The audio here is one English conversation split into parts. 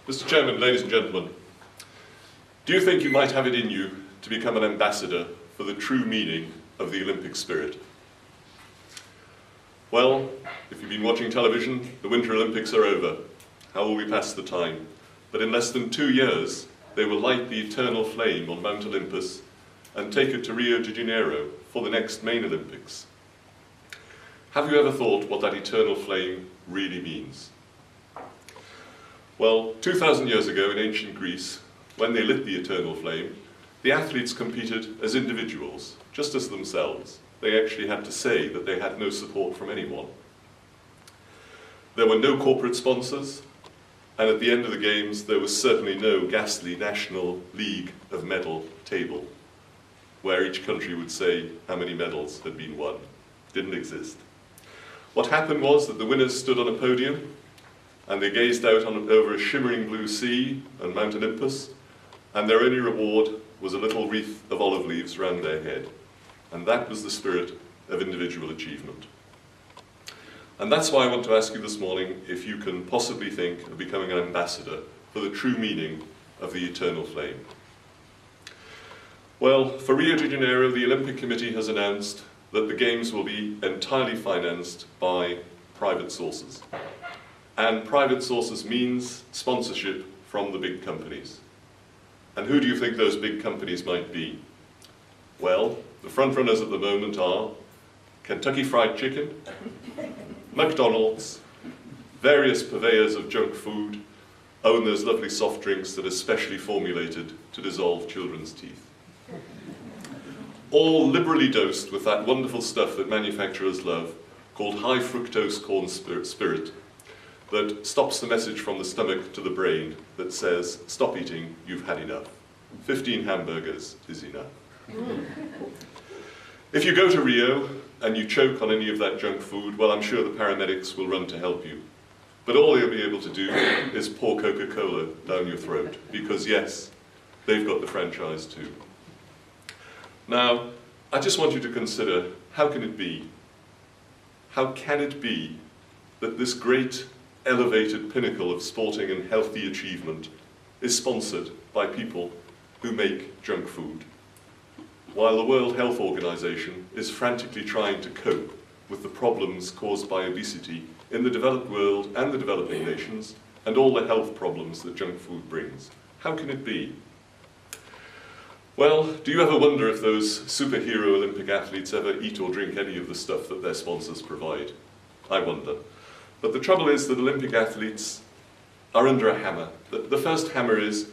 Mr. Chairman, ladies and gentlemen, do you think you might have it in you to become an ambassador for the true meaning of the Olympic spirit? Well, if you've been watching television, the Winter Olympics are over. How will we pass the time? But in less than 2 years, they will light the eternal flame on Mount Olympus and take it to Rio de Janeiro for the next main Olympics. Have you ever thought what that eternal flame really means? Well, 2,000 years ago in ancient Greece, when they lit the eternal flame, the athletes competed as individuals, just as themselves. They actually had to say that they had no support from anyone. There were no corporate sponsors, and at the end of the games there was certainly no ghastly National League of Medal table, where each country would say how many medals had been won. Didn't exist. What happened was that the winners stood on a podium and they gazed out over a shimmering blue sea and Mount Olympus, and their only reward was a little wreath of olive leaves round their head. And that was the spirit of individual achievement. And that's why I want to ask you this morning if you can possibly think of becoming an ambassador for the true meaning of the eternal flame. Well, for Rio de Janeiro, the Olympic Committee has announced that the Games will be entirely financed by private sources. And private sources means sponsorship from the big companies. And who do you think those big companies might be? Well, the front runners at the moment are Kentucky Fried Chicken, McDonald's, various purveyors of junk food, own those lovely soft drinks that are specially formulated to dissolve children's teeth. All liberally dosed with that wonderful stuff that manufacturers love, called high fructose corn spirit, that stops the message from the stomach to the brain that says, stop eating, you've had enough. 15 hamburgers is enough. If you go to Rio and you choke on any of that junk food, well, I'm sure the paramedics will run to help you. But all they'll be able to do is pour Coca-Cola down your throat, because yes, they've got the franchise too. Now, I just want you to consider, how can it be? How can it be that this great elevated pinnacle of sporting and healthy achievement is sponsored by people who make junk food, while the World Health Organization is frantically trying to cope with the problems caused by obesity in the developed world and the developing nations, and all the health problems that junk food brings? How can it be? Well, do you ever wonder if those superhero Olympic athletes ever eat or drink any of the stuff that their sponsors provide? I wonder. But the trouble is that Olympic athletes are under a hammer. The first hammer is,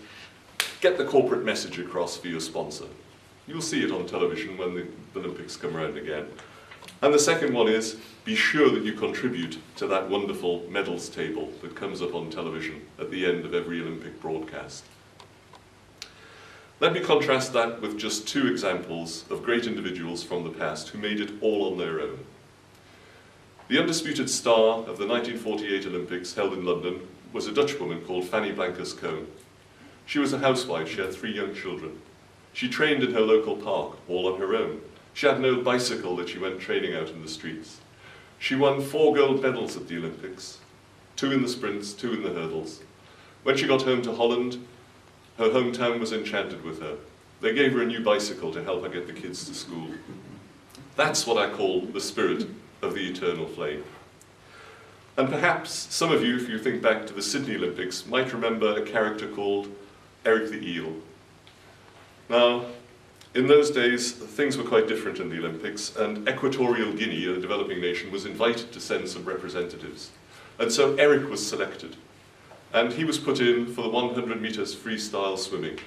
get the corporate message across for your sponsor. You'll see it on television when the Olympics come around again. And the second one is, be sure that you contribute to that wonderful medals table that comes up on television at the end of every Olympic broadcast. Let me contrast that with just 2 examples of great individuals from the past who made it all on their own. The undisputed star of the 1948 Olympics held in London was a Dutch woman called Fanny Blankers-Koen. She was a housewife. She had 3 young children. She trained in her local park, all on her own. She had no bicycle that she went training out in the streets. She won 4 gold medals at the Olympics, 2 in the sprints, 2 in the hurdles. When she got home to Holland, her hometown was enchanted with her. They gave her a new bicycle to help her get the kids to school. That's what I call the spirit of the eternal flame. And perhaps some of you, if you think back to the Sydney Olympics, might remember a character called Eric the Eel. Now, in those days, things were quite different in the Olympics, and Equatorial Guinea, a developing nation, was invited to send some representatives. And so Eric was selected. And he was put in for the 100 meters freestyle swimming,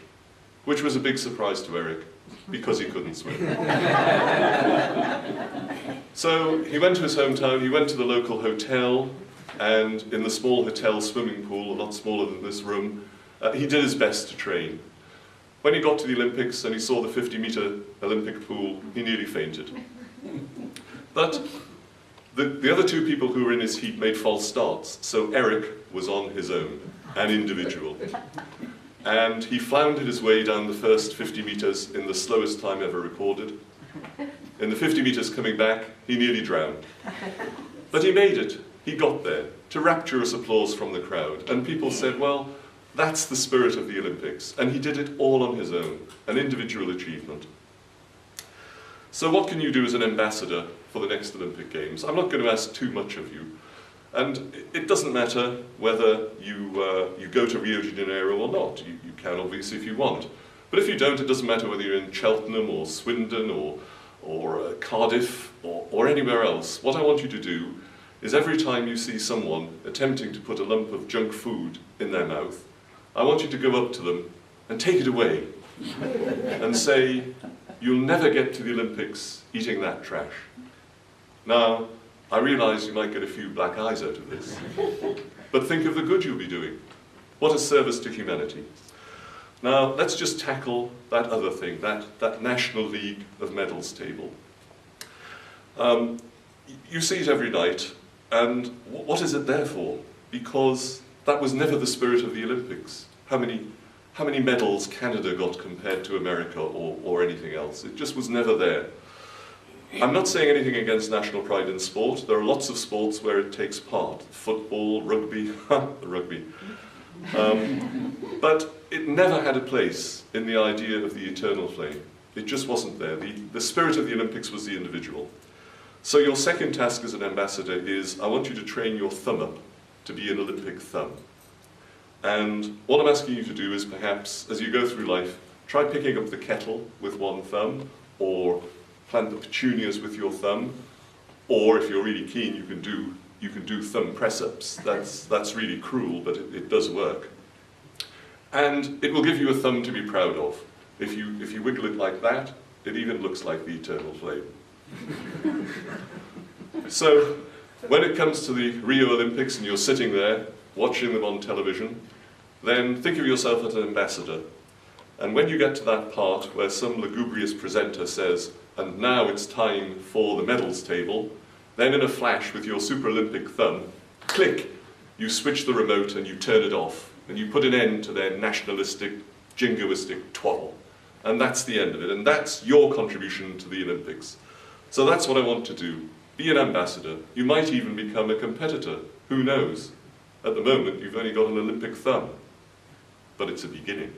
which was a big surprise to Eric, because he couldn't swim. So he went to his hometown, he went to the local hotel, and in the small hotel swimming pool, a lot smaller than this room, he did his best to train. When he got to the Olympics and he saw the 50-meter Olympic pool, he nearly fainted. But the other 2 people who were in his heat made false starts, so Eric was on his own, an individual. And he floundered his way down the first 50 meters in the slowest time ever recorded. In the 50 meters coming back, he nearly drowned. But he made it. He got there, to rapturous applause from the crowd. And people said, well, That's the spirit of the Olympics, and he did it all on his own, an individual achievement. So what can you do as an ambassador for the next Olympic Games? I'm not going to ask too much of you, and it doesn't matter whether you go to Rio de Janeiro or not. You can obviously if you want, but if you don't, it doesn't matter whether you're in Cheltenham or Swindon or Cardiff or anywhere else. What I want you to do is every time you see someone attempting to put a lump of junk food in their mouth, I want you to go up to them and take it away and say, "You'll never get to the Olympics eating that trash." Now, I realise you might get a few black eyes out of this, but think of the good you'll be doing. What a service to humanity. Now, let's just tackle that other thing, that National League of Medals table. You see it every night, and what is it there for? Because that was never the spirit of the Olympics. How many medals Canada got compared to America or anything else? It just was never there. I'm not saying anything against national pride in sport. There are lots of sports where it takes part. Football, rugby, the rugby. But it never had a place in the idea of the eternal flame. It just wasn't there. The spirit of the Olympics was the individual. So your second task as an ambassador is, I want you to train your thumb up to be an Olympic thumb. And what I'm asking you to do is perhaps, as you go through life, try picking up the kettle with one thumb, or plant the petunias with your thumb, or if you're really keen, you can do thumb press-ups. That's really cruel, but it does work. And it will give you a thumb to be proud of. If you wiggle it like that, it even looks like the eternal flame. So, when it comes to the Rio Olympics and you're sitting there watching them on television, then think of yourself as an ambassador. And when you get to that part where some lugubrious presenter says, "And now it's time for the medals table," then in a flash with your Super Olympic thumb, click, you switch the remote and you turn it off, and you put an end to their nationalistic, jingoistic twaddle. And that's the end of it, and that's your contribution to the Olympics. So that's what I want to do. Be an ambassador. You might even become a competitor. Who knows? At the moment, you've only got an Olympic thumb. But it's a beginning.